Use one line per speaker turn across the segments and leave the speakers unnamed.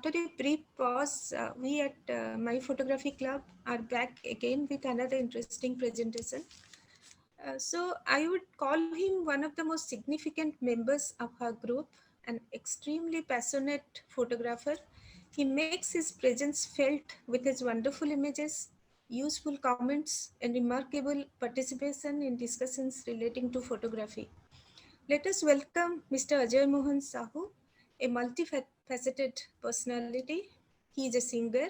after a brief pause, we at My Photography Club are back again with another interesting presentation. So I would call him one of the most significant members of our group, an extremely passionate photographer. He makes his presence felt with his wonderful images, useful comments, and remarkable participation in discussions relating to photography. Let us welcome Mr. Ajay Mohan Sahu, a multifaceted personality. He is a singer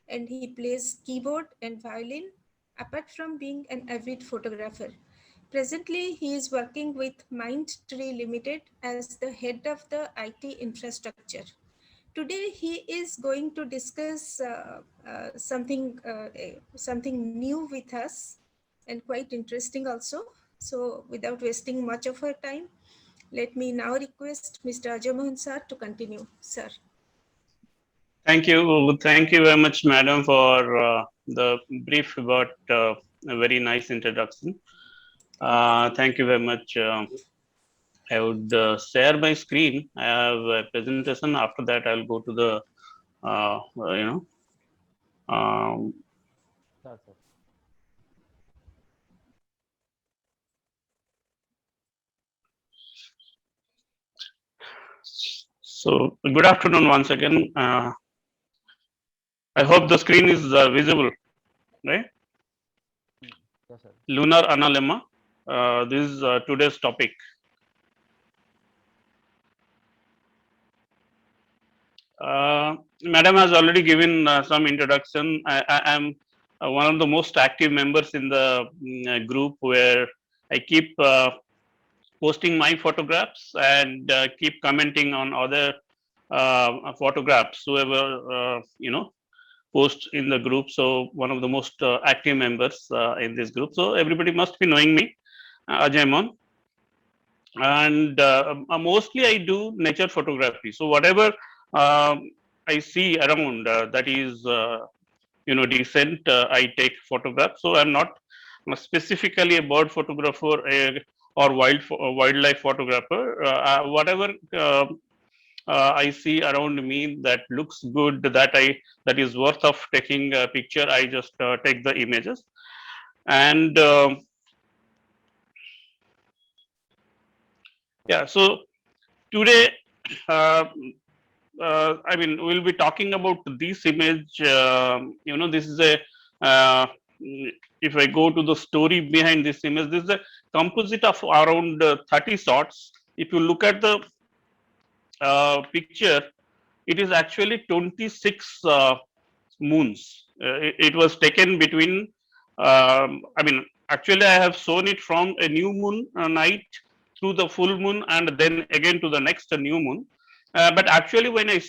and he plays keyboard and violin, apart from being an avid photographer. Presently, he is working with Mindtree Ltd as the head of the IT infrastructure. Today, he is going to discuss something new with us and quite interesting also. So, without wasting much of our time, let me now request Mr. Ajay Mohan sir to continue. Sir.
Thank you. Thank you very much, madam, for the brief about a very nice introduction. Thank you very much. I would share my screen. I have a presentation. After that, I'll go to the, you know, um,
Sure, sir.
so good afternoon once again. I hope the screen is visible, right?
Yes, sir.
Lunar Analemma. This is today's topic. Madam has already given some introduction. I am one of the most active members in the group where I keep posting my photographs and keep commenting on other photographs, whoever post in the group. So one of the most active members in this group. So everybody must be knowing me, Ajay Mohan. And mostly I do nature photography. So whatever I see around that is decent, I take photographs. So I'm not specifically a bird photographer or wildlife photographer. Whatever I see around me that looks good, that is worth of taking a picture, I just take the images. And yeah, so today I mean, we'll be talking about this image. This is a, if I go to the story behind this image, this is a composite of around 30 shots. If you look at the picture, it is actually 26 moons. It was taken between, actually, I have shown it from a new moon night through the full moon and then again to the next new moon. But actually, when I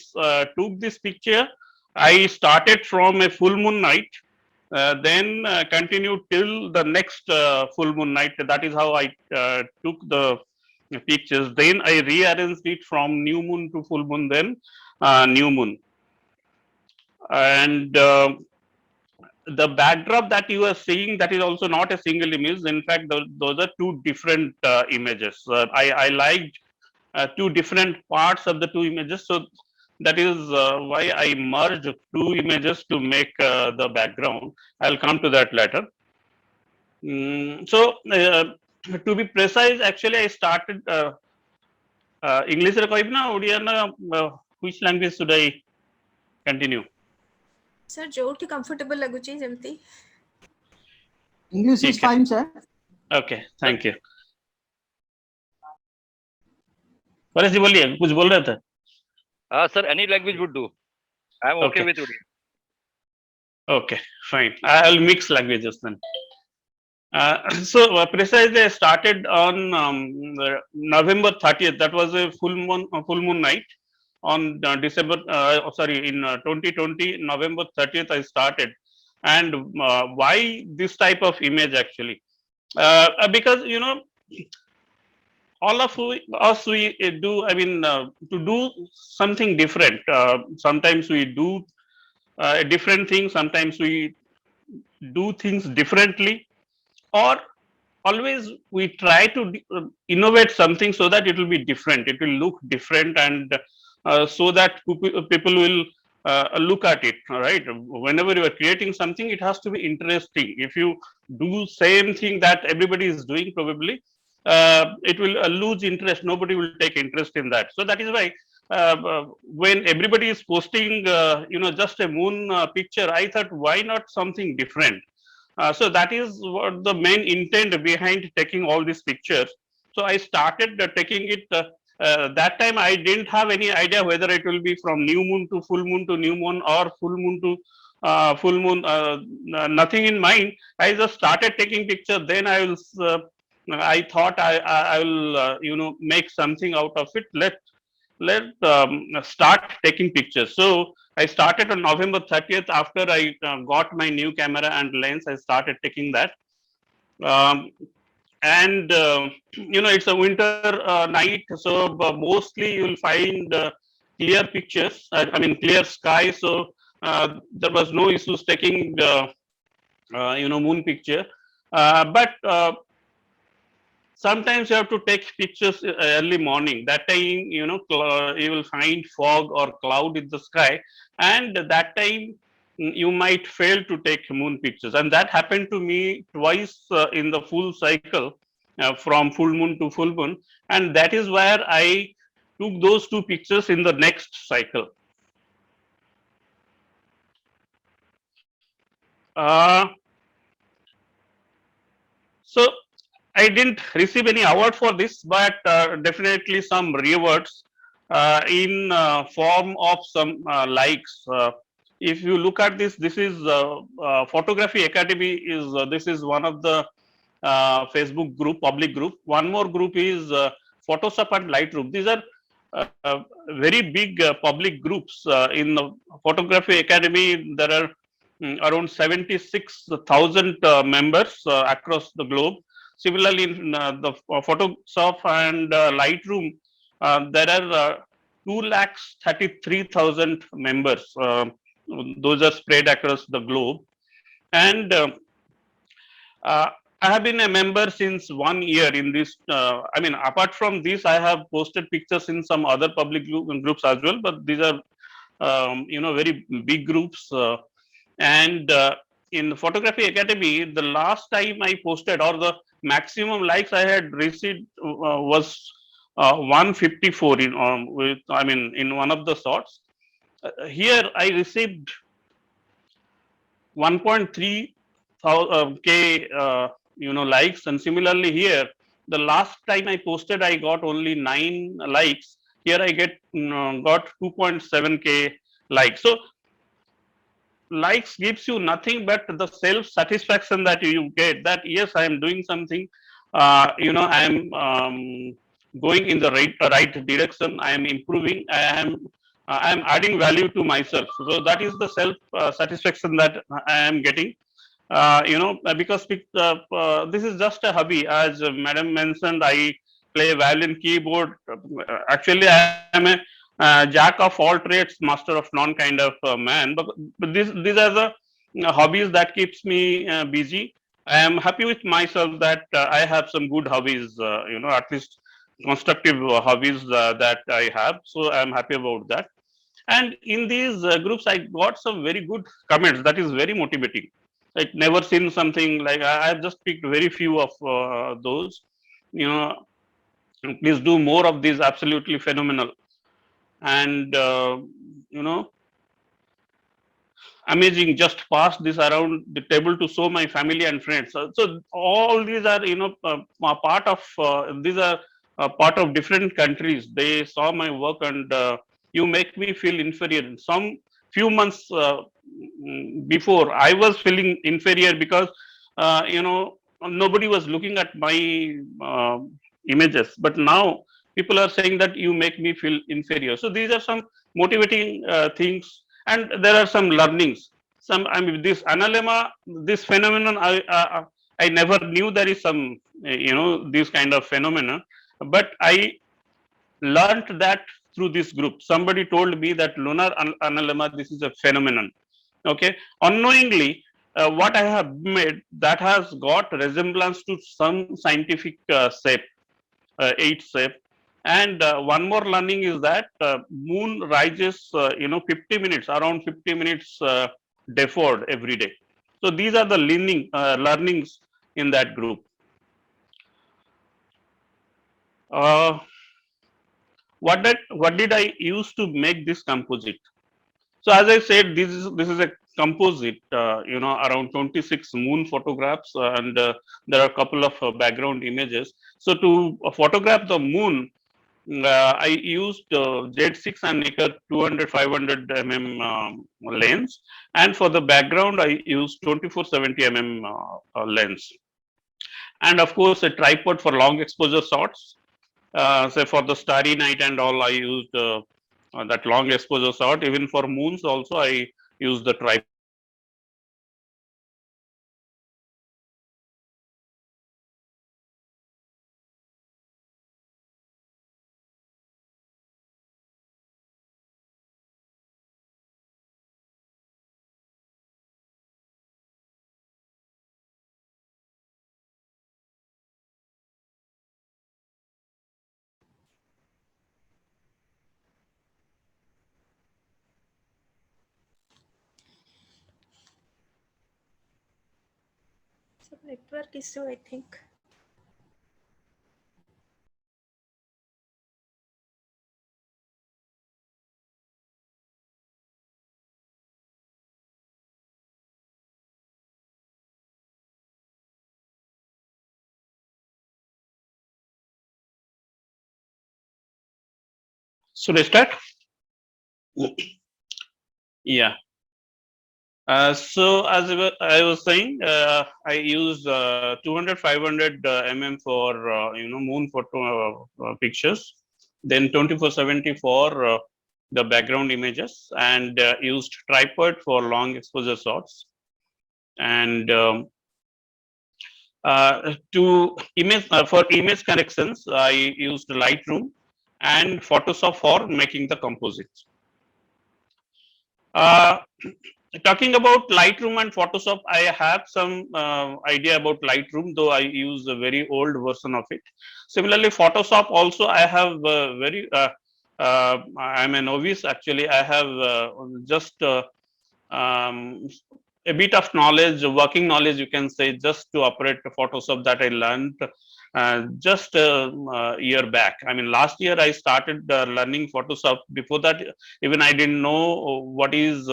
took this picture, I started from a full moon night, then continued till the next full moon night. That is how I took the pictures. Then I rearranged it from new moon to full moon, then new moon. And the backdrop that you are seeing, that is also not a single image. In fact, those are two different images. I liked two different parts of the two images, so that is why I merged two images to make the background. I'll come to that later. So to be precise, actually I started English re କହିବି ନା ଓଡ଼ିଆ ନା which language should I continue?
Sir, ଯୋଉଠି comfortable ଲାଗୁଛି ଯେମିତି.
English is fine, sir.
Okay, thank you. Paresh जी बोलिए, कुछ बोल रहे थे?
Sir, any language would do. I'm okay with Urdu.
Okay, fine. I'll mix languages then. So precisely I started on November 30th. That was a full moon night on December. In 2020 November 30th I started. And why this type of image actually? Because all of us we do. I mean, to do something different. Sometimes we do a different thing. Sometimes we do things differently, or always we try to innovate something so that it will be different. It will look different, and so that people will look at it. All right, whenever you are creating something, it has to be interesting. If you do same thing that everybody is doing, probably it will lose interest. Nobody will take interest in that. So that is why when everybody is posting just a moon picture, I thought, why not something different? So that is what the main intent behind taking all these pictures. So I started taking it. That time I didn't have any idea whether it will be from new moon to new moon, or full moon to full moon. Nothing in mind. I just started taking picture. Then I thought I will make something out of it. Let start taking pictures. So I started on November 30th. After I got my new camera and lens, I started taking that. Um, and it's a winter night, so mostly you'll find clear pictures. I mean, clear sky. So there was no issues taking moon picture. But sometimes you have to take pictures early morning. That time, you will find fog or cloud in the sky, and that time you might fail to take moon pictures. And that happened to me twice in the full cycle, from full moon to full moon. And that is where I took those two pictures in the next cycle. Uh, so I didn't receive any award for this, but definitely some rewards in form of some likes. If you look at this, this is Photography Academy. This is one of the Facebook group, public group. One more group is Photoshop and Lightroom. These are very big public groups in the Photography Academy. There are around 76,000 members across the globe. Similarly, in the Photoshop and Lightroom, there are 2,33,000 members. Those are spread across the globe. And uh, I have been a member since 1 year in this. I mean, apart from this, I have posted pictures in some other public groups as well. But these are, very big groups. And in Photography Academy, the last time I posted, or the maximum likes I had received, was 154 in one of the sorts. Here I received 1.3 k likes. And similarly here, the last time I posted, I got only 9 likes. Here I got 2.7 k likes. So likes gives you nothing but the self satisfaction that you get, that yes, I am doing something. I am going in the right direction. I am improving. I am adding value to myself. So that is the self satisfaction that I am getting. Because this is just a hobby. As Madam mentioned, I play violin, keyboard. Actually, I am a jack of all trades, master of none kind of man. But these are the hobbies that keeps me busy. I am happy with myself that I have some good hobbies. At least constructive hobbies that I have. So I am happy about that. And in these groups, I got some very good comments. That is very motivating. Like, never seen something like, I have just picked very few of those. You know, please do more of these. Absolutely phenomenal. And amazing. Just pass this around the table to show my family and friends. So all these are part of these are part of different countries. They saw my work, and you make me feel inferior. Some few months before, I was feeling inferior because nobody was looking at my images. But now people are saying that you make me feel inferior. So these are some motivating things, and there are some learnings. This Analemma, this phenomenon, I never knew there is some this kind of phenomena, but I learned that through this group. Somebody told me that lunar Analemma, this is a phenomenon. Okay, unknowingly, what I have made, that has got resemblance to some scientific shape, eight shape. And one more learning is that moon rises 50 minutes, around 50 minutes deferred every day. So these are the learnings in that group. uh, what did I use to make this composite? So as I said, this is a composite, around 26 moon photographs, and there are a couple of background images. So to photograph the moon, I used Z6 and Nikon 200 500 mm lens, and for the background I used 2470 mm lens, and of course a tripod for long exposure shots. Say for the starry night and all, I used that long exposure shot. Even for moons also, I use the tripod.
Some network issue, I think.
Should I start? Yeah. So as I was saying, I use 200 500 mm for moon photo pictures, then 2470 for the background images, and used tripod for long exposure shots. And to image for image corrections, I used Lightroom and Photoshop for making the composites. Uh, Talking about Lightroom and Photoshop, I have some idea about Lightroom, though I use a very old version of it. Similarly, Photoshop also I have I'm a novice actually. I have just um, a bit of knowledge, working knowledge, you can say, just to operate Photoshop that I learned just a year back. I mean, last year I started learning Photoshop. Before that, even I didn't know what is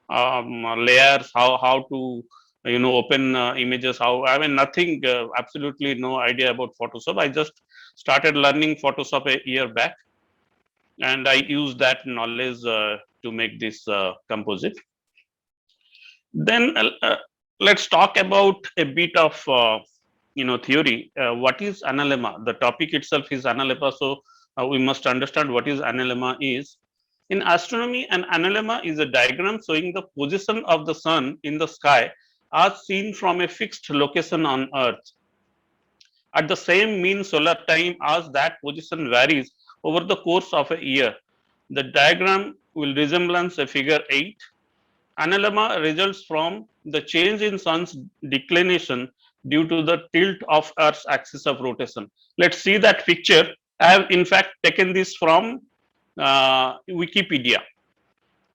layers, how to open images. How, I mean, nothing, absolutely no idea about Photoshop. I just started learning Photoshop a year back, and I use that knowledge to make this composite. Then let's talk about a bit of theory. What is analemma? The topic itself is analemma, so we must understand what is analemma is. In astronomy, an analemma is a diagram showing the position of the sun in the sky as seen from a fixed location on Earth at the same mean solar time as that position varies over the course of a year. The diagram will resemblance a figure 8. Analemma results from the change in sun's declination due to the tilt of Earth's axis of rotation. Let's see that picture. I have in fact taken this from Wikipedia.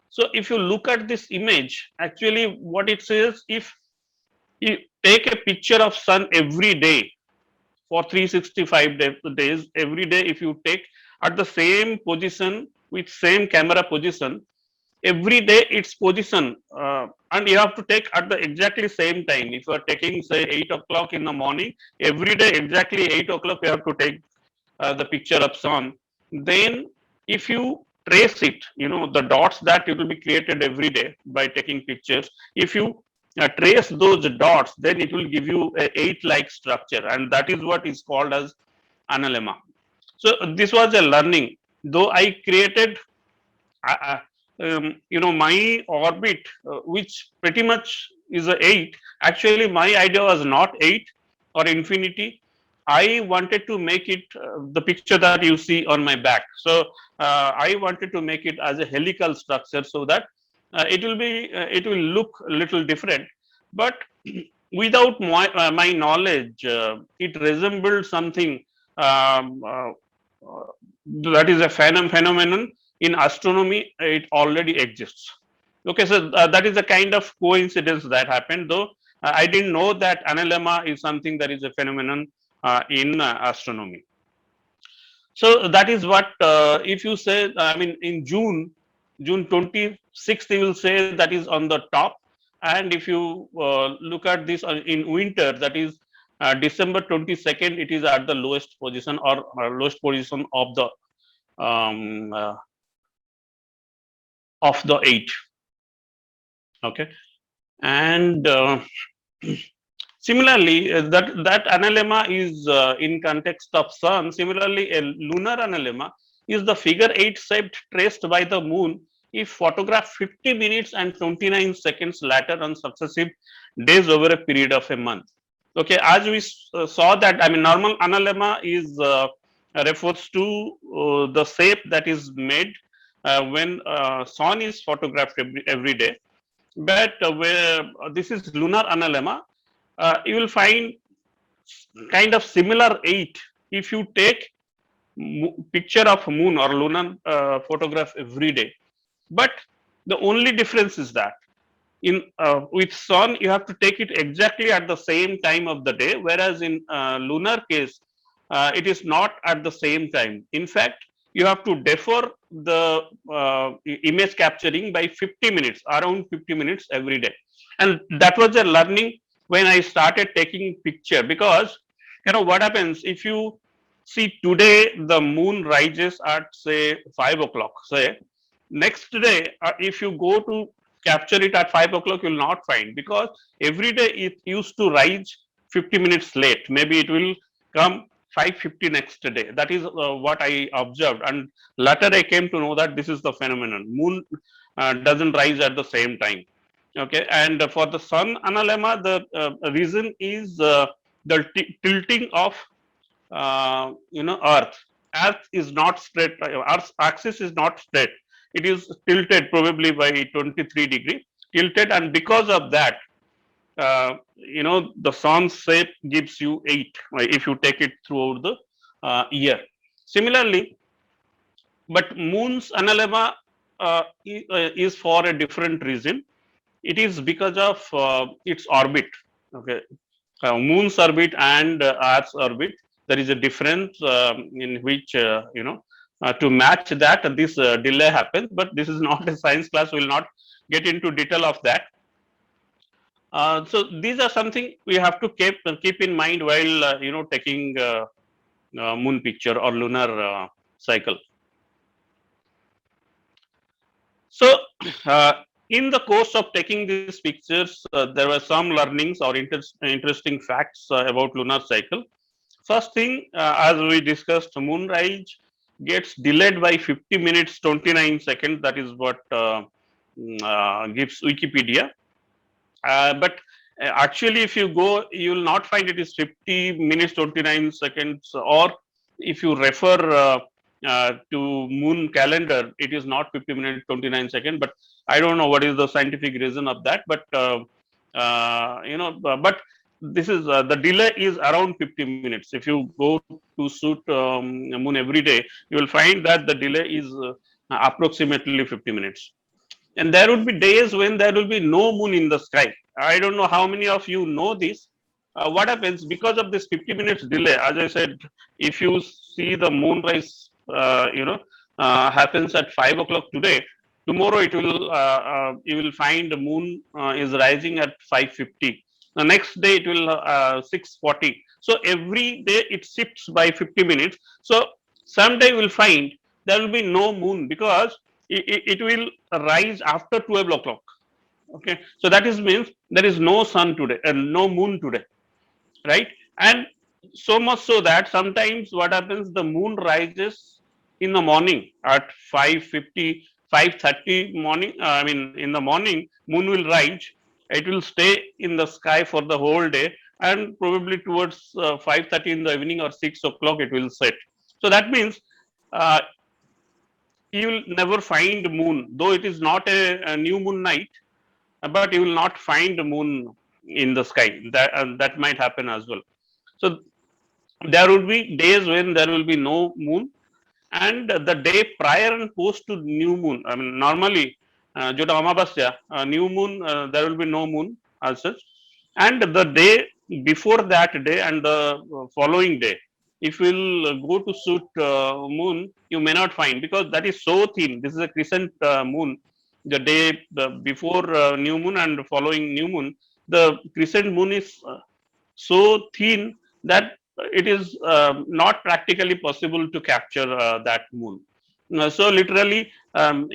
So if you look at this image, actually what it says, if you take a picture of sun every day for 365 days, every day if you take at the same position with same camera position, every day its position, and you have to take at the exactly same time. If you are taking say 8 o'clock in the morning, every day exactly 8 o'clock you have to take the picture of sun. Then if you trace it, the dots that it will be created every day by taking pictures, if you trace those dots, then it will give you a 8 like structure, and that is what is called as analemma. So this was a learning, though I created my orbit, which pretty much is a 8. Actually, my idea was not 8 or infinity. I wanted to make it the picture that you see on my back. So I wanted to make it as a helical structure, so that it will look a little different. But without my knowledge, it resembled something um, uh, uh, that is a phenomenon in astronomy. It already exists. Okay, so that is a kind of coincidence that happened, though I didn't know that analemma is something that is a phenomenon in astronomy. So that is what, if you say, I mean, in June 26th, you will say that is on the top. And if you look at this in winter, that is December 22nd, it is at the lowest position, or lowest position um, uh, of the eight. Okay, and similarly, that analemma is in context of sun. Similarly, a lunar analemma is the figure 8 shape traced by the moon if photographed 50 minutes and 29 seconds later on successive days over a period of a month. Okay, as we saw that, I mean, normal analemma is refers to the shape that is made when sun is photographed every day. But where this is lunar analemma, you will find kind of similar eight if you take picture of moon or lunar photograph every day. But the only difference is that in with sun you have to take it exactly at the same time of the day, whereas in lunar case it is not at the same time. In fact, you have to defer the image capturing by 50 minutes, around 50 minutes every day. And that was a learning when I started taking picture, because what happens if you see today the moon rises at say 5 o'clock, say next day if you go to capture it at 5 o'clock, you will not find, because every day it used to rise 50 minutes late. Maybe it will come 5:50 next day. That is what I observed, and later I came to know that this is the phenomenon. Moon doesn't rise at the same time. Okay, and for the sun analemma, the reason is the tilting of earth. Earth is not straight, earth's axis is not straight, it is tilted probably by 23-degree tilted, and because of that the sun's shape gives you 8 if you take it throughout the year. Similarly, but moon's analemma is for a different reason. It is because of its orbit. Okay, moon's orbit and earth's orbit, there is a difference in which to match that this delay happens, but this is not a science class, we will not get into detail of that. So these are something we have to keep in mind while taking moon picture or lunar cycle. So in the course of taking these pictures, there were some learnings or interesting facts about lunar cycle. First thing, as we discussed, moonrise gets delayed by 50 minutes 29 seconds. That is what gives Wikipedia. But actually, if you go, you will not find it is 50 minutes 29 seconds. Or if you refer to moon calendar, it is not 50 minutes 29 seconds. But I don't know what is the scientific reason of that. But but this is the delay is around 50 minutes. If you go to shoot moon every day, you will find that the delay is approximately 50 minutes. And there would be days when there will be no moon in the sky. I don't know how many of you know this. What happens because of this 50 minutes delay? As I said, if you see the moonrise, happens at 5 o'clock today, tomorrow it will you will find the moon is rising at 5:50. The next day it will 6:40. So every day it shifts by 50 minutes. So someday you will find there will be no moon, because it will rise after 12 o'clock. Okay, so that is means there is no sun today and no moon today, right? And so much so that sometimes what happens, the moon rises in the morning at 5:50, 5:30 morning. I mean, in the morning, moon will rise. It will stay in the sky for the whole day, and probably towards 5:30 in the evening or 6 o'clock, it will set. So that means uh, you will never find moon, though it is not a new moon night, but you will not find the moon in the sky. That might happen as well. So there will be days when there will be no moon, and the day prior and post to new moon. I mean, normally, Jota Amavasya, new moon, there will be no moon as such. And the day before that day and the following day, if you'll go to shoot moon, you may not find, because that is so thin. This is a crescent moon. The day before new moon and following new moon, the crescent moon is so thin that it is not practically possible to capture that moon. So literally,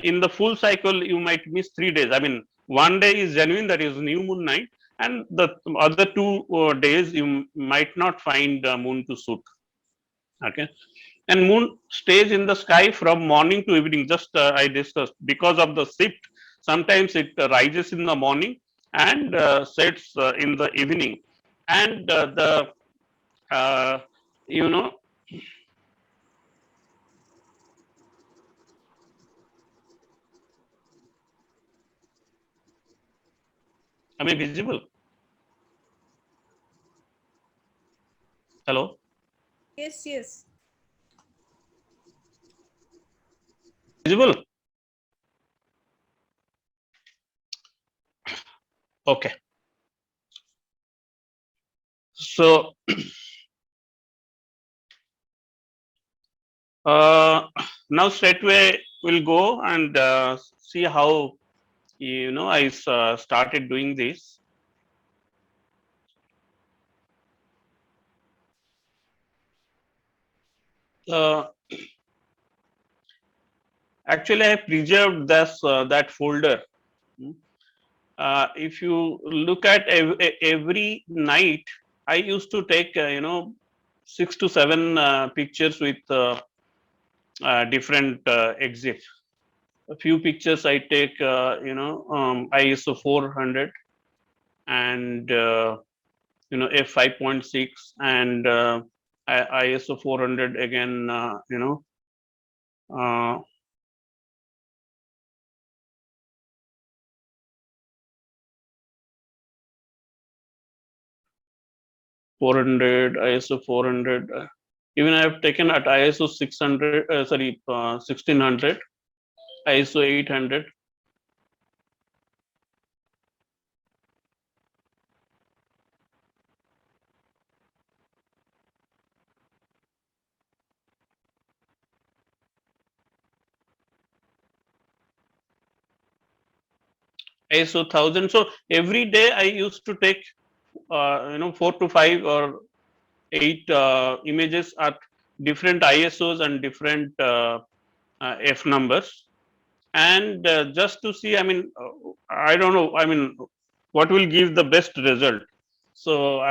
in the full cycle, you might miss 3 days. I mean, one day is genuine, that is new moon night, and the other 2 days you might not find moon to shoot. Okay, and moon stays in the sky from morning to evening. Just I discussed, because of the shift. Sometimes it rises in the morning and sets in the evening, and the uh, you know, am I visible? Hello,
Yes, yes.
visible? Okay. So uh, now straightway we'll go and see how, I started doing this. Uh, Actually, I have preserved this that folder. Hmm. If you look at every night, I used to take 6 to 7 pictures with different exit. A few pictures I take, ISO 400 and f5.6 and ISO 400 again. Uh, 400, ISO 400. Even I have taken at ISO 600. 1600, ISO 800. ISO 1000. So every day I used to take 4 to 5 or 8 images at different ISOs and different F numbers, and just to see. I mean, I don't know. I mean, what will give the best result? So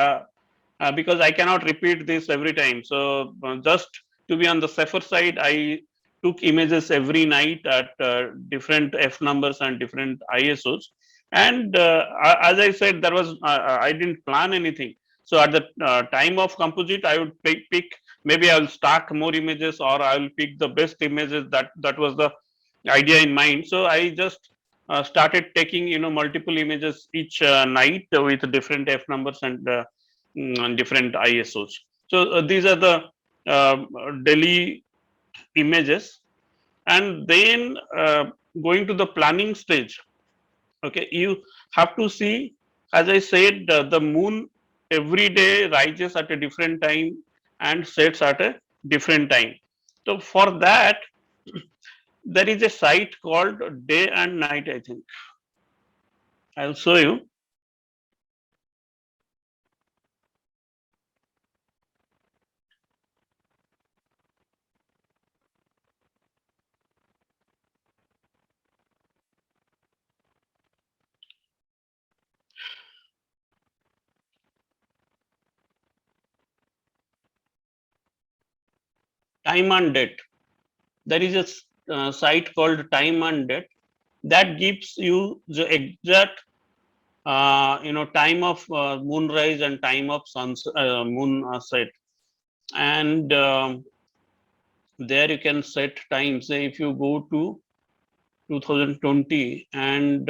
because I cannot repeat this every time. So just to be on the safer side, I took images every night at different F numbers and different ISOs. And as I said, there was I didn't plan anything. So at the time of composite, I would pick, maybe I will stack more images, or I will pick the best images. That was the idea in mind. So I just started taking multiple images each night with different F numbers and different ISOs. So these are the uh, daily images, and then going to the planning stage. Okay, you have to see, as I said, the moon every day rises at a different time and sets at a different time. So for that, there is a site called Day and Night. I think I'll show you. Time and date. There is a site called Time and Date that gives you the exact time of moonrise and time of moon set. And there you can set time. Say if you go to 2020 and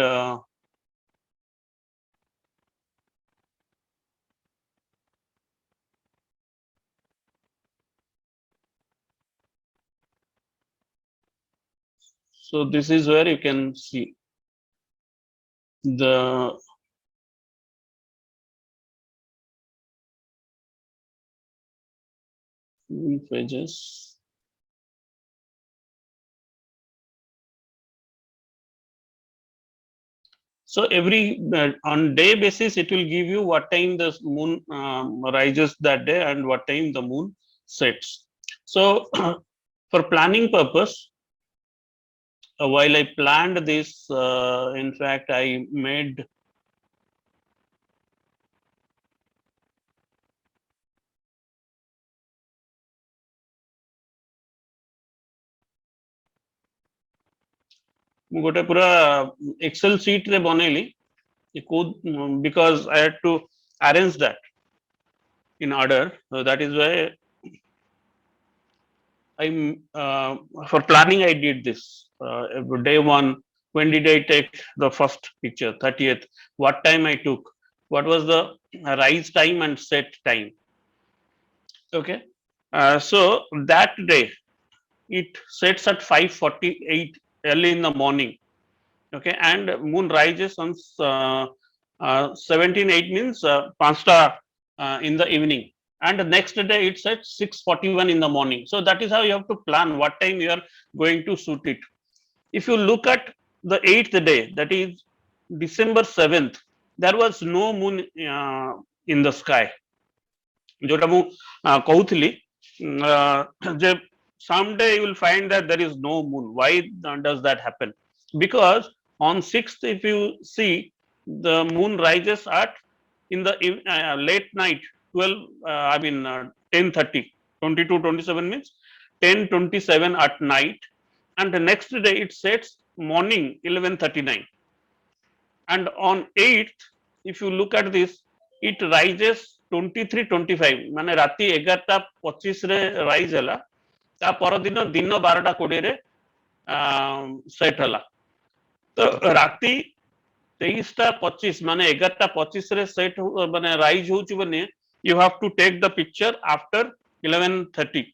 So this is where you can see the pages. So every on day basis, it will give you what time the moon rises that day and what time the moon sets. So for planning purpose, while I planned this, in fact, I made ଗୋଟେ ପୁରା Excel sheet ରେ ବନେଇଲି because I had to arrange that in order. So that is why I'm for planning I did this. Day one, when did I take the first picture? 30th. What time I took? What was the rise time and set time? Okay. So that day it sets at 5:48 early in the morning. Okay, and moon rises on 17:08 means 5 in the evening, and the next day it's at 6:41 in the morning. So that is how you have to plan what time you are going to shoot it. If you look at the 8th day, that is December 7th, there was no moon in the sky. जोटा मु कहूली जे someday you will find that there is no moon. Why does that happen? Because on 6th, if you see, the moon rises at in the late night 12 I mean 10:30, 22:27 means 10:27 at night, and the next day it sets morning 11:39, and on 8th, if you look at this, it rises 23:25 माने राति 11:25 रे rise हला, ता पर दिन 12:20 रे set हला. तो राति 23:25 माने 11:25 रे सेट माने राइज होची बने, you have to take the picture after 11:30,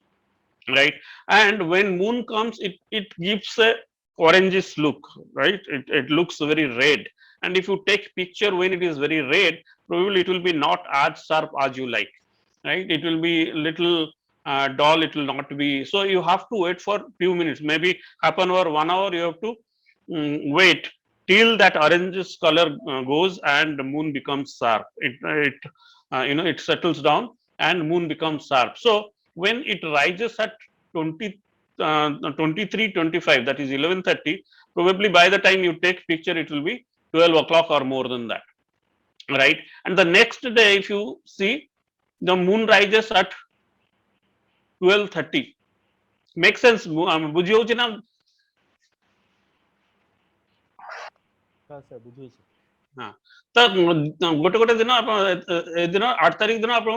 right? And when moon comes, it gives a orangish look, right? It looks very red, and if you take picture when it is very red, probably it will be not as sharp as you like, right? It will be little dull, it will not be. So you have to wait for few minutes, maybe half an hour, 1 hour. You have to wait till that orangish color goes and the moon becomes sharp. It settles down and moon becomes sharp. So when it rises at 23:25, that is 11:30, probably by the time you take picture it will be 12 o'clock or more than that, right? And the next day, if you see, the moon rises at 12:30. Make sense? ବୁଝି ହଉଛି ନା? हाँ, ତ ଗୋଟେ ଗୋଟେ ଦିନ ଆପଣ ଏ ଦିନ 8 ତାରିଖ ଦିନ ଆପଣ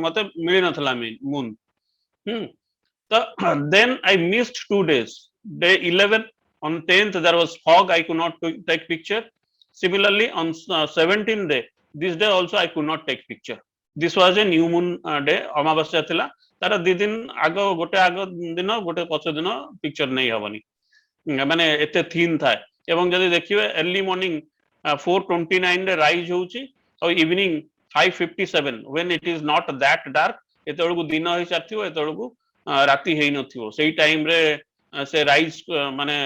ମତେ ମିଳି ନଥିଲା moon. So then I missed 2 days. Day 11, on 10th there was fog, I could not take picture. Similarly on 17th day, this day also I could not take picture. This was a new moon day, अमावास्या थिला, तार 2 दिन आगो गोटे आगो दिन गोटे पछ दिन पिक्चर नहीं हबनी, माने एते थीन थाए. एवं जदि देखिबे अर्ली मॉर्निंग 4:29 रे राइज होउची और evening 5:57 when it is not that dark, एतळकु दिन होई साथियो, एतळकु राति हेई नथिवो. सेही टाइम रे से राइज माने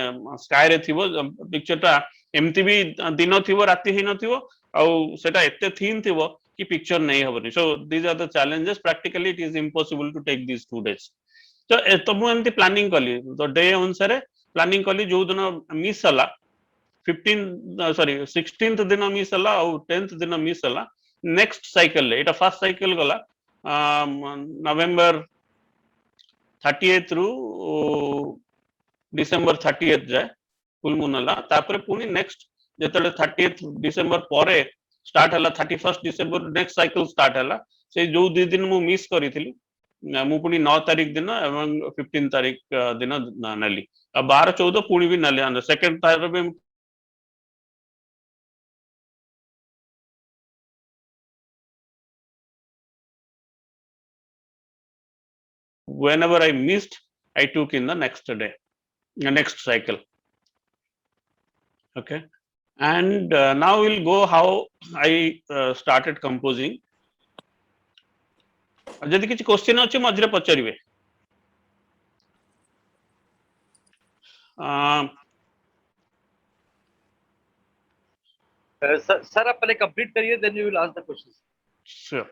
स्काई रे थिवो, पिक्चर टा एमती भी दिन थिवो, राति हेई नथिवो, और सेटा एते थीन थिवो कि पिक्चर नहीं हबनी. So these are the challenges. Practically it is impossible to take these 2 days. तो मु एमती प्लानिंग कली, तो डे अनुसार प्लानिंग कली. जो दिन मिस हला 16th दिन मिस हला और 10th दिन मिस हला, नेक्स्ट साइकिल एटा फर्स्ट साइकिल गला नवेंबर 30th रु डिसेंबर 30th जाए फुल मून हला. तापर पुनी नेक्स्ट जेतले 30th डिसेंबर परे स्टार्ट हला, 31st December next cycle start हला. से जो 2 दिन मु मिस करिथिली, मु पुनी 9 तारिख दिन एवं 15 तारिख दिन नली, 12-14 पुनी भी नले. सेकंड तार पे whenever I missed, I took in the next day, next cycle. Okay, and now we'll go how I started composing. ଯଦି କିଛି question ଅଛି ମଝିରେ ପଚାରିବେ.
Sir, आप पहले complete करिए, then you will ask the questions.
Sure.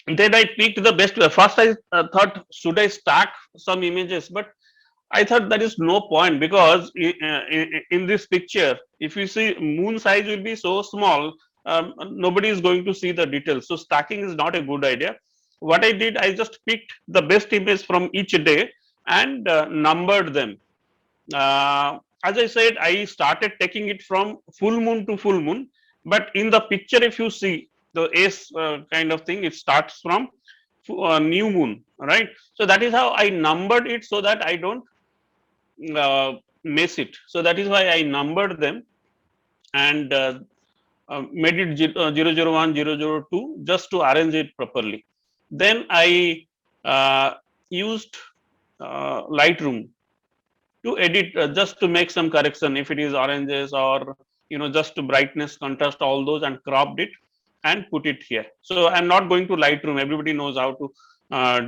Then I picked the best. First, I thought, should I stack some images? But I thought there is no point, because in this picture, if you see, moon size will be so small, nobody is going to see the details. So stacking is not a good idea. What I did, I just picked the best image from each day and numbered them. As I said, I started taking it from full moon to full moon. But in the picture, if you see the S kind of thing, it starts from new moon, right? So that is how I numbered it, so that I don't miss it. So that is why I numbered them and made it 001, 002, just to arrange it properly. Then I used Lightroom to edit, just to make some correction if it is oranges, or just to brightness, contrast, all those, and cropped it and put it here. So I'm not going to Lightroom. Everybody knows how to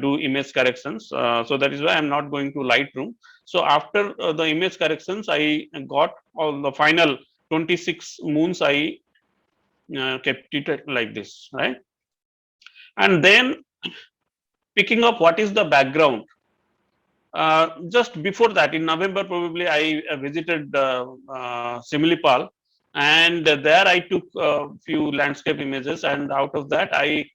do image corrections. So that is why I'm not going to Lightroom. So after the image corrections, I got all the final 26 moons. I kept it like this, right? And then picking up what is the background. Just before that, in November, probably I visited Similipal, and there I took a few landscape images, and out of that I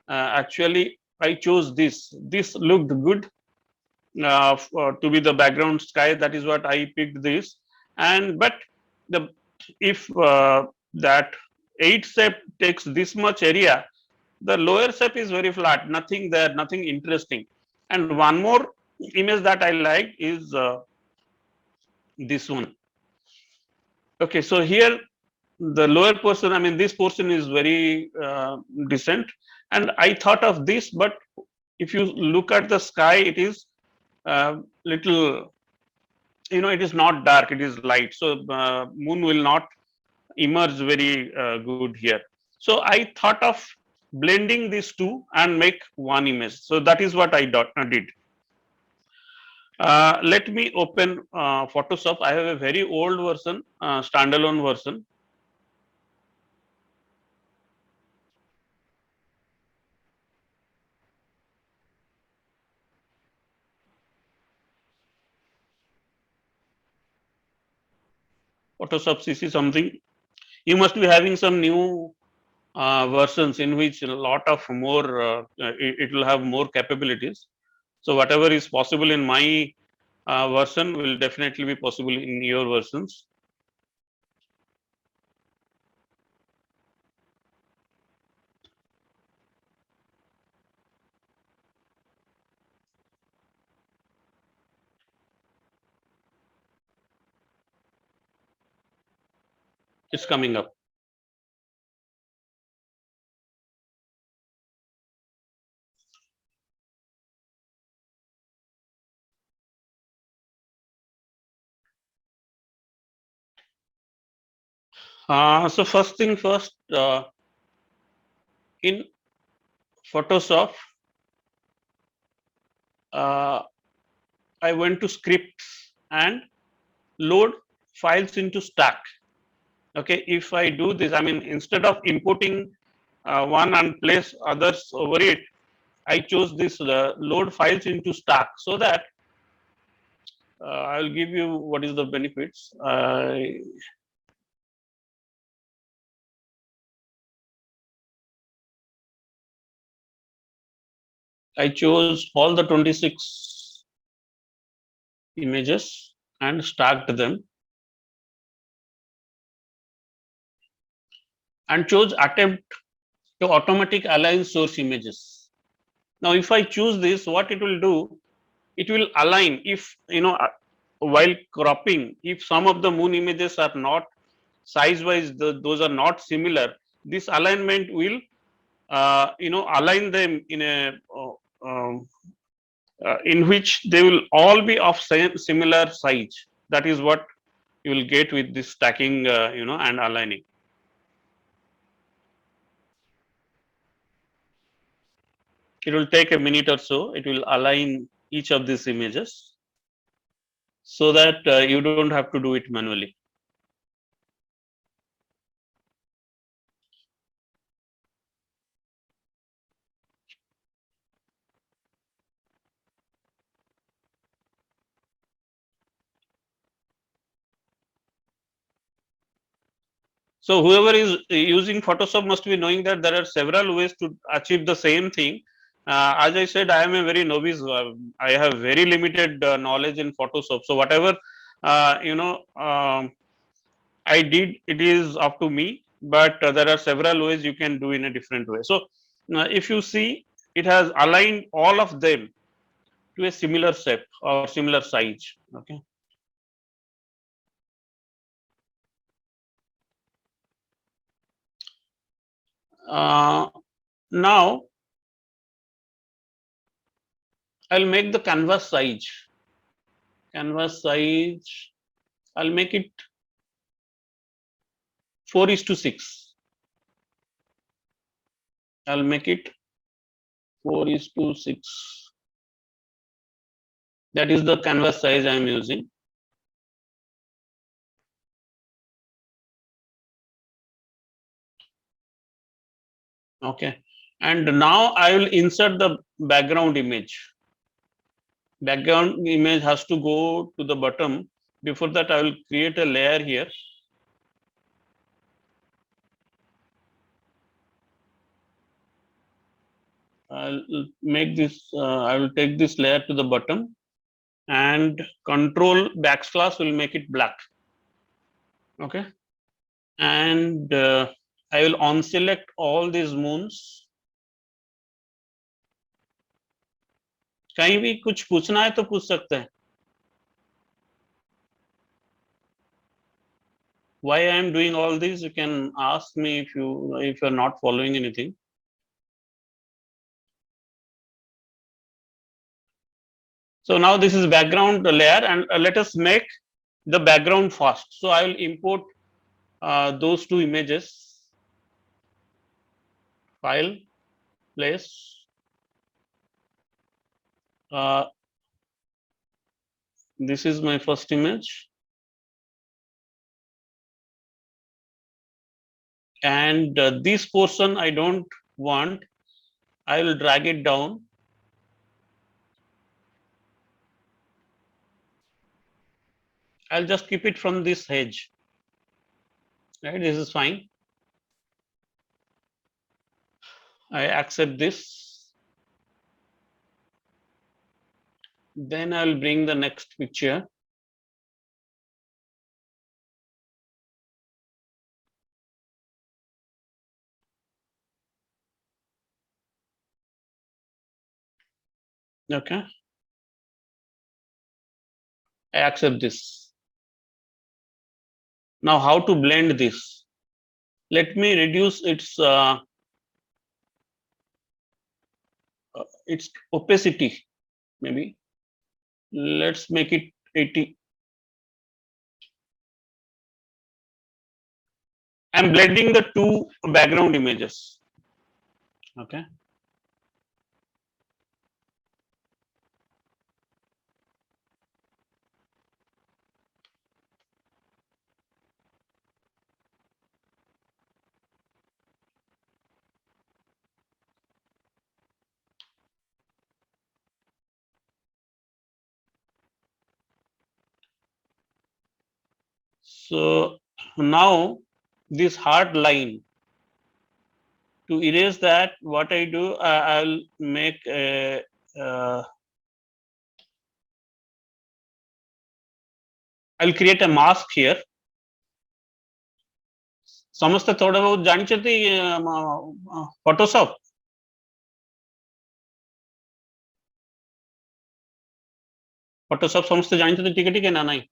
actually I chose this. This looked good to be the background sky. That is what I picked this. And but the if that 8 shape takes this much area, the lower shape is very flat, nothing there, nothing interesting. And one more image that I like is this one. Okay, so here the lower portion, I mean this portion is very decent, and I thought of this. But if you look at the sky, it is little, it is not dark, it is light, so moon will not emerge very good here. So I thought of blending these two and make one image. So that is what I did. Let me open Photoshop. I have a very old version, standalone version. Photoshop CC something. You must be having some new versions in which a lot of more, it will have more capabilities. So whatever is possible in my version will definitely be possible in your versions. It's coming up. So first thing first, in Photoshop, I went to scripts and load files into stack. Okay, if I do this, I mean, instead of importing one and place others over it, I chose this load files into stack, so that I will give you what is the benefits. I chose all the 26 images and stacked them, and chose attempt to automatic align source images. Now, if I choose this, what it will do, it will align. If while cropping, if some of the moon images are not size wise, those are not similar, this alignment will align them in a in which they will all be of similar size. That is what you will get with this stacking, and aligning. It will take a minute or so. It will align each of these images so that you don't have to do it manually. So whoever is using Photoshop must be knowing that there are several ways to achieve the same thing. As I said, I am a very novice. I have very limited knowledge in Photoshop. So whatever uh, you know I did, it is up to me. But there are several ways you can do in a different way. So if you see, it has aligned all of them to a similar shape or similar size. Okay. Uh, Now I'll make the canvas size. Canvas size, I'll make it 4:6. I'll make it 4:6. That is the canvas size I am using. Okay. And now I will insert the background image. Background image has to go to the bottom. Before that, I will create a layer here. I'll make this, I will take this layer to the bottom, and control backslash will make it black. Okay. And I will unselect all these moons. कहीं भी कुछ पूछना है तो पूछ सकते हैं. Why I am doing all this, you can ask me if you are not following anything. So now this is background layer, and let us make the background first. So I will import those two images. File, place. This is my first image, and this portion I don't want. I will drag it down. I'll just keep it from this edge. Right, this is fine. I accept this. Then I'll bring the next picture. Okay. I accept this. Now how to blend this? Let me reduce its opacity. Maybe let's make it 80. I'm blending the two background images. Okay. So now this hard line, to erase that, what I do, I'll make a I'll create a mask here. ସମସ୍ତେ थोड़ा बहुत ଜାଣିଛନ୍ତି Photoshop? Photoshop ସମସ୍ତେ ଜାଣିଛନ୍ତି ଟିକେ ଟିକେ ନା ନାହିଁ?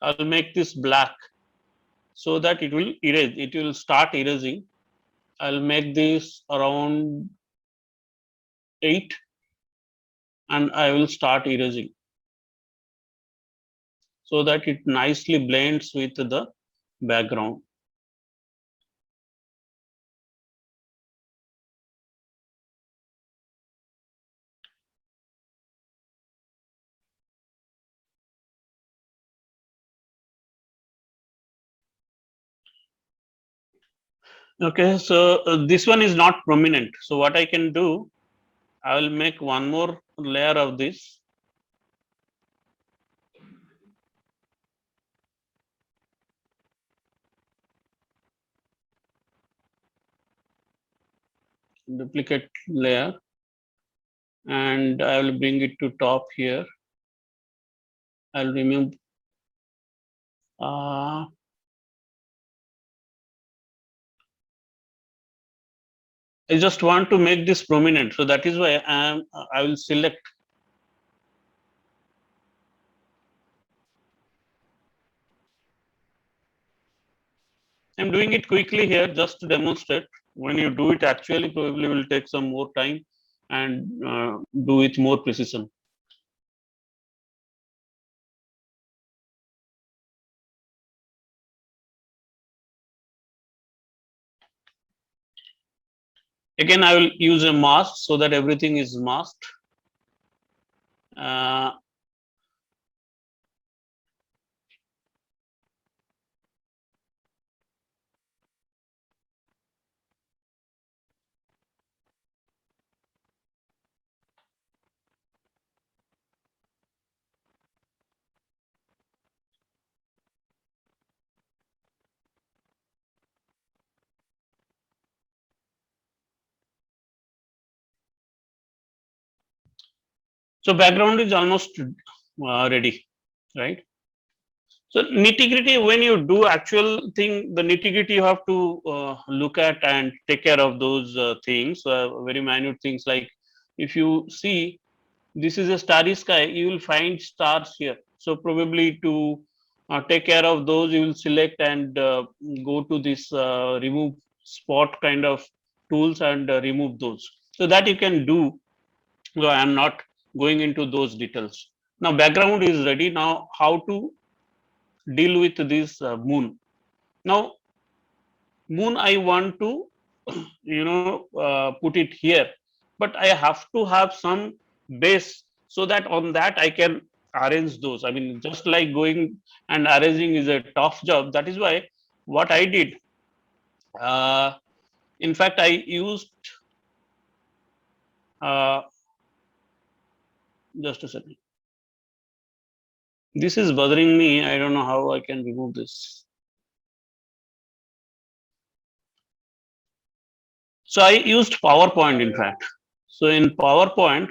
I'll make this black so that it will erase. It will start erasing. I'll make this around 8 and I will start erasing so that it nicely blends with the background. Okay, so this one is not prominent. So what I can do, I will make one more layer of this. Duplicate layer, and I will bring it to top here. I'll remove I just want to make this prominent, so that is why I will select. I'm doing it quickly here just to demonstrate. When you do it actually, probably will take some more time and do it more precision. Again, I will use a mask so that everything is masked. So background is almost ready, right? So nitty gritty, when you do actual thing, the nitty gritty you have to look at and take care of those things, very minute things like if you see this is a starry sky, you will find stars here. So probably to take care of those, you will select and go to this remove spot kind of tools and remove those. So that you can do. So I am not going into those details. Now background is ready. Now how to deal with this moon. Now moon I want to put it here, but I have to have some base so that on that I can arrange those. I mean, just like going and arranging is a tough job. That is why what I did, uh, in fact I used uh, just a second, this is bothering me. I don't know how I can remove this. So I used PowerPoint, in fact. So in PowerPoint,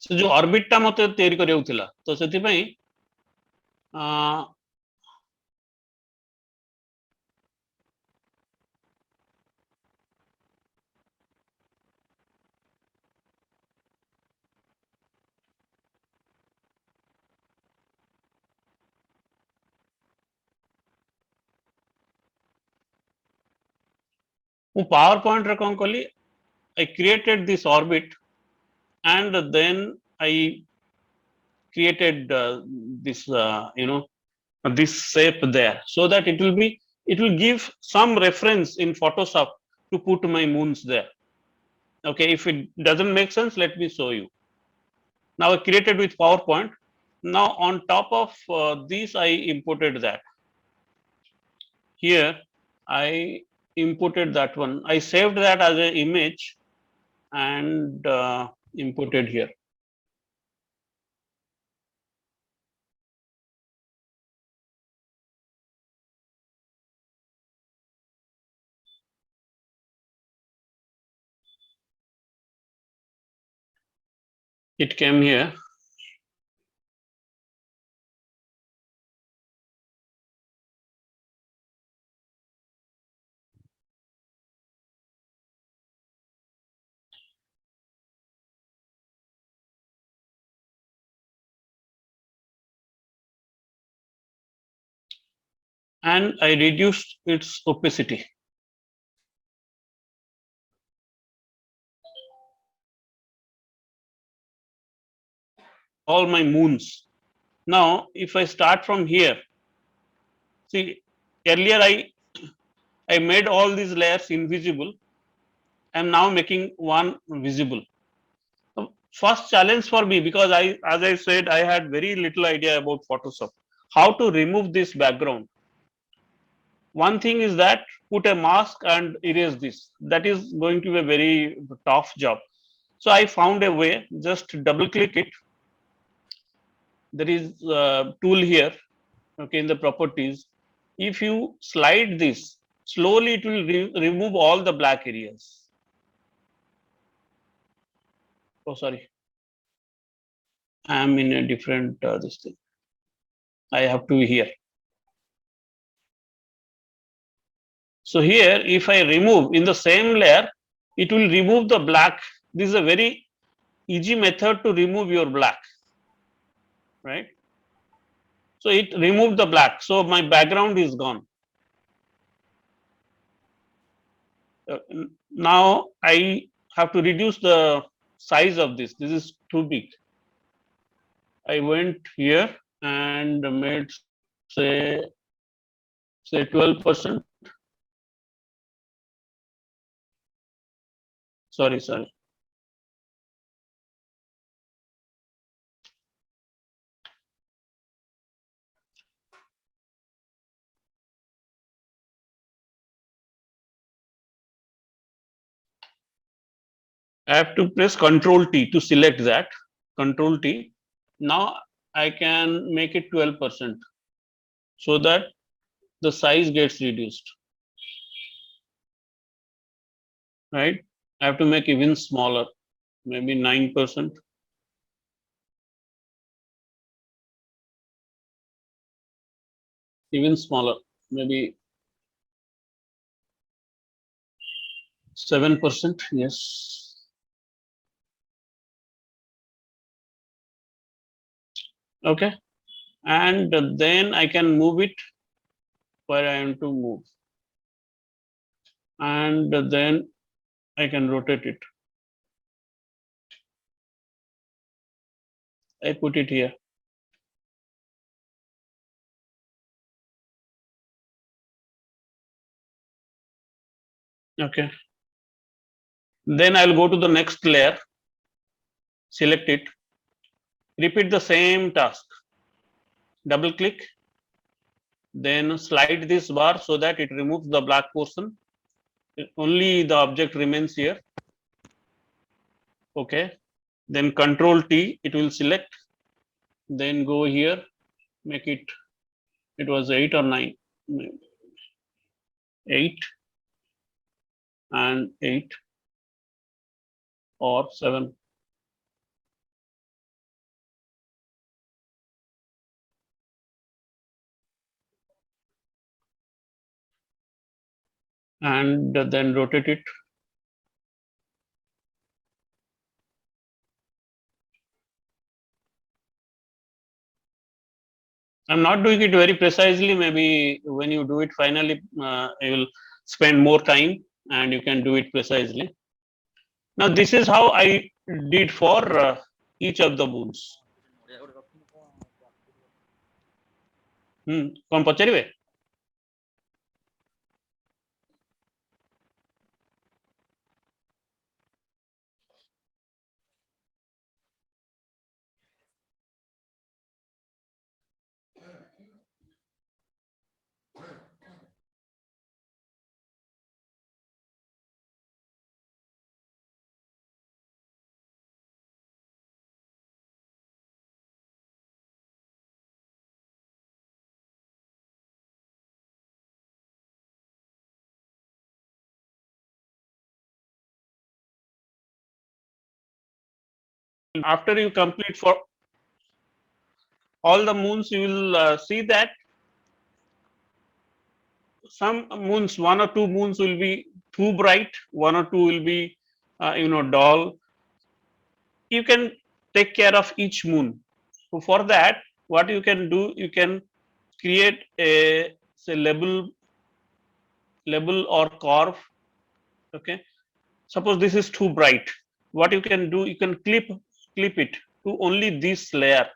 से जो orbit टा मते तैयारी करियो थिला तो सेति पई ମୁଁ पावर पॉइंट रे कोन कली I created this orbit and then I created this this shape there so that it will give some reference in Photoshop to put my moons there. Okay, if it doesn't make sense, let me show you. Now I created with PowerPoint. Now on top of this I imported that. Here I imported that one. I saved that as an image and imported here. It came here. and I reduced its opacity. All my moons. Now, if I start from here, see, earlier I made all these layers invisible. I am now making one visible. First challenge for me, because as I said, I had very little idea about Photoshop. How to remove this background? One thing is that put a mask and erase this. That is going to be a very tough job. So I found a way. Just double click it. There is a tool here. Okay, in the properties. If you slide this slowly, it will remove all the black areas. Oh, sorry. I am in a different this thing. I have to be here. So here, if I remove in the same layer, it will remove the black. This is a very easy method to remove your black, right? So it removed the black. So my background is gone. Now I have to reduce the size of this. This is too big. I went here and made say 12%. Sorry. I have to press Control T to select that. Control T. Now I can make it 12% so that the size gets reduced. Right? I have to make even smaller, maybe 9%. Even smaller, maybe 7%. Yes. Okay. And then I can move it where I am to move. And then I can rotate it. I put it here. Okay. Then I'll go to the next layer, select it, repeat the same task. Double click, then slide this bar so that it removes the black portion. Only the object remains here. Okay. Then Control T, it will select. Then go here, make it. It was 8 or 9. 8 and 8 or 7. And then rotate it. I'm not doing it very precisely. Maybe when you do it finally, you will spend more time and you can do it precisely. Now, this is how I did for each of the moons. କଣ ପଚାରିବେ? After you complete for all the moons, you will see that some moons, 1 or 2 moons will be too bright, 1 or 2 will be dull. You can take care of each moon. So for that, what you can do, you can create a say level or curve. Okay, suppose this is too bright. What you can do, you can clip it to only this layer.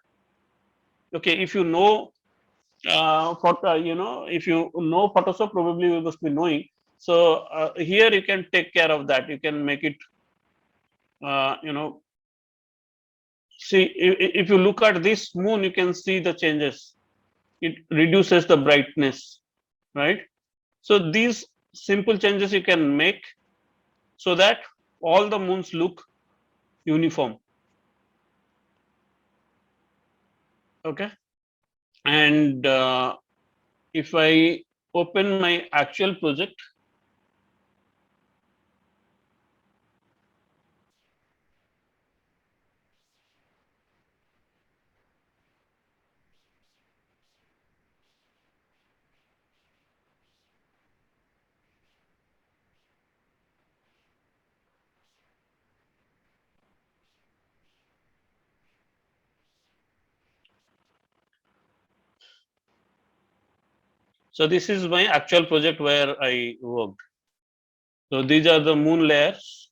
Okay, if you know if you know Photoshop, probably you must be knowing. So here you can take care of that. You can make it see, if you look at this moon, you can see the changes. It reduces the brightness, right? So these simple changes you can make so that all the moons look uniform. Okay, and if I open my actual project, so this is my actual project where I worked. So these are the moon layers,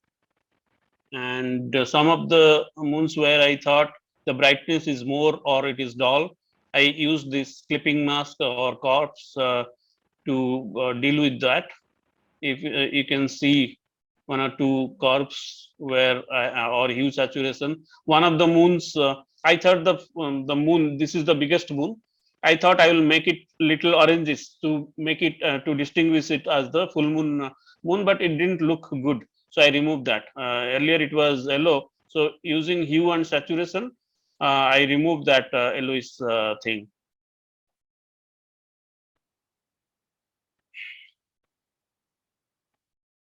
and some of the moons where I thought the brightness is more or it is dull, I use this clipping mask or corpse to deal with that. If you can see one or two corpse where or hue saturation. One of the moons, I thought the moon, this is the biggest moon. I thought I will make it little oranges to make it to distinguish it as the full moon, but it didn't look good. So I removed that. Earlier it was yellow. So using hue and saturation, I removed that yellowish thing.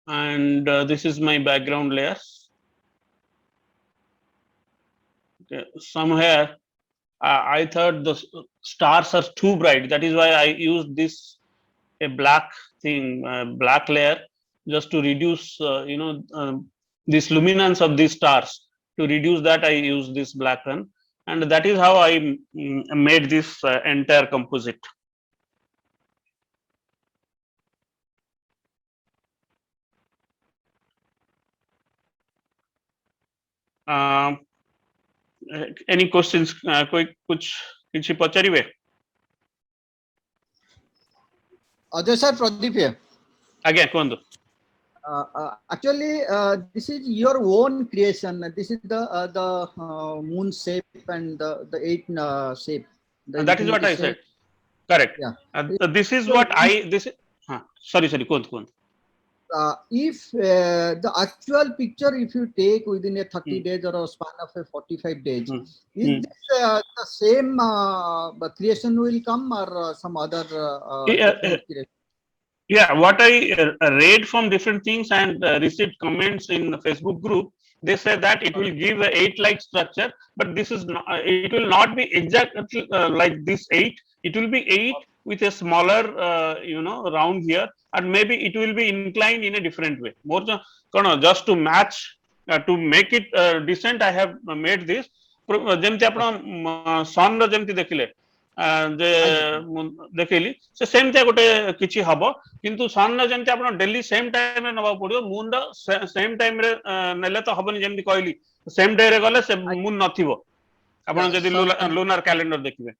And this is my background layers. Okay. Somewhere I thought the stars are too bright. That is why I used this a black thing, black layer, just to reduce this luminance of these stars. To reduce that, I use this black one, and that is how I made this entire composite. Any questions? कोई कुछ किसी पचारिबे?
Ajay sir, Pradeep here.
Again, कुहंतु.
Actually, this is your own creation. This is the moon shape and the eight shape.
That is what I said. Correct.
Yeah.
This is what I this. Sorry, कुहंतु.
If the actual picture, if you take within a 30 days or a span of a 45 days, is this the same creation will come or some other different creation?
Yeah, what I read from different things and received comments in the Facebook group, they said that it will give a 8-like structure, but this is not, it will not be exactly like this 8. It will be 8 with a smaller round here, and maybe it will be inclined in a different way. More just to match, to make it decent, I have made this. ଯେମିତି ଆପଣ ସନ୍ ର ଯେମିତି ଦେଖିଲେ ଯେ ଦେଖେଇଲି ସେ ସେମିତିଆ ଗୋଟେ କିଛି ହବ, କିନ୍ତୁ ସନ୍ ର ଯେମିତି ଆପଣ ଡେଲି ସେମ୍ ଟାଇମ୍ ରେ ନେବାକୁ ପଡିବ, ମୁନ୍ ର ସେମ୍ ଟାଇମ୍ ରେ ନେଲେ ତ ହବନି। ଯେମିତି କହିଲି ସେମ୍ ଡେ ରେ ଗଲେ ସେ ମୁନ୍ ନଥିବ ଆପଣ ଯଦି ଲୁନାର କ୍ୟାଲେଣ୍ଡର ଦେଖିବେ।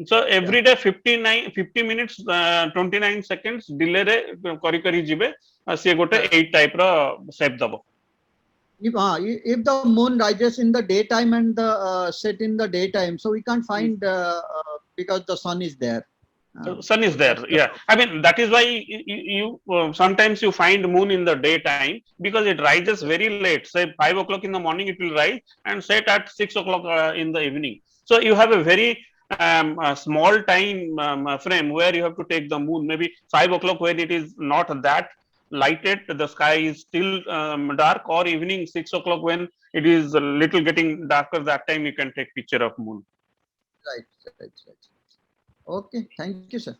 So every day 50 minutes 29 seconds delay रे करी करी जिबे से गोटे 8 टाइप रो शेप दबो।
If the moon rises in the daytime and the set in the daytime, so we can't find because the sun is there.
Sun is there, yeah. I mean, that is why you sometimes you find moon in the daytime, because it rises very late. Say 5 o'clock in the morning it will rise and set at 6 o'clock in the evening. So you have a very a small time frame where you have to take the moon. Maybe 5 o'clock when it is not that lighted, the sky is still dark, or evening 6 o'clock when it is a little getting darker. That time you can take picture of moon.
Right. Okay, thank you, sir.